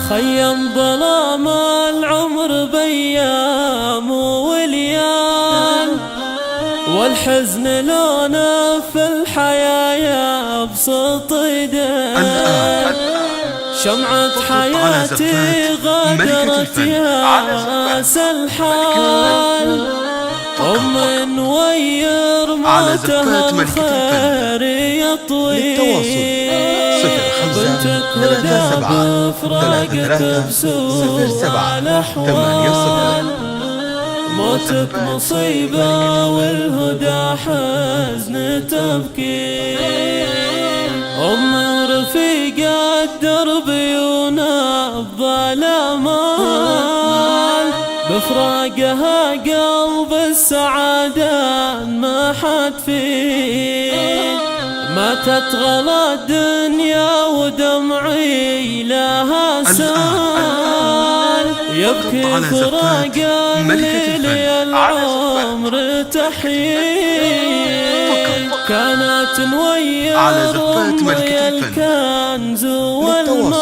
خيم ظلام العمر بيام وليال، والحزن لونه في الحياة يبسط يديه. شمعة حياتي غادرت يا الحال، أم وير موتها الخير يطوي. بنتك هدى بفراقك بسوء الأحوال، موتك مصيبة والهدى حزن تبكي. أم رفيق الدرب ونبض الأمان، بفراقها قلب السعادة ما حد فيه. ماتت غلا الدنيا ودمعي لها سال، يبكي فراق الليل العمر تحيي. كانت نوير أمي الكنز والمال،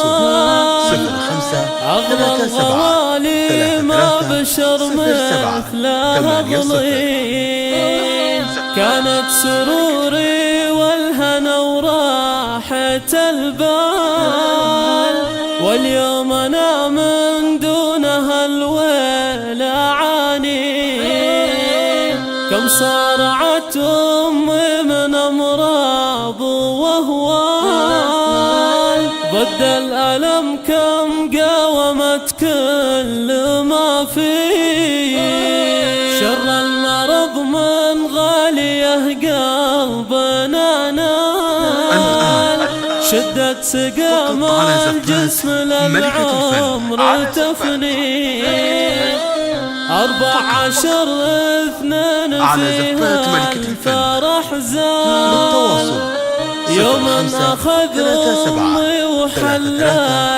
أغلى الغوالي ما بشر مثلها ظليل. كانت سروري والهنا وراحة البال، واليوم أنا من دونها الويل أعاني. كم صارعت أمي من أمراض وأهوال، ضد الألم كم قاومت كل ما فيه. شر المرض من غاليه قلبنا نال، شدة سقام الجسم للعمر تفني. 14 اثنين فيها الفرح زال، يوم أخذ أمي وحل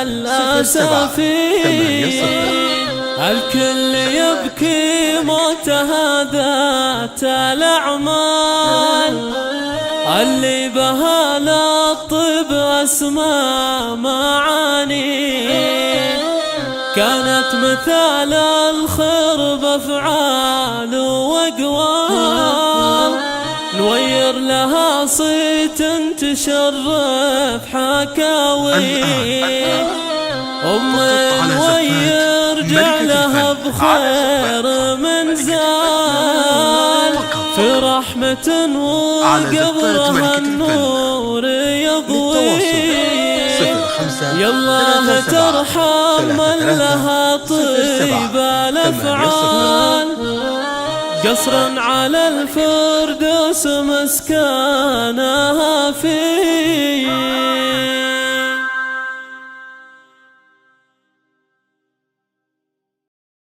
الأسى فيه. الكل يبكي موتها ذات الأعمال، اللي بها للطب أسمى معاني. كانت مثال الخير بأفعال وأقوال، نوير لها صيت تشرف حكاوي. نوير جعلها بخير من زال، في رحمة وقبرها النور يضوي. يالله ترحم من لها طيب الأفعال، قصرا على الفردوس مسكنها فيه.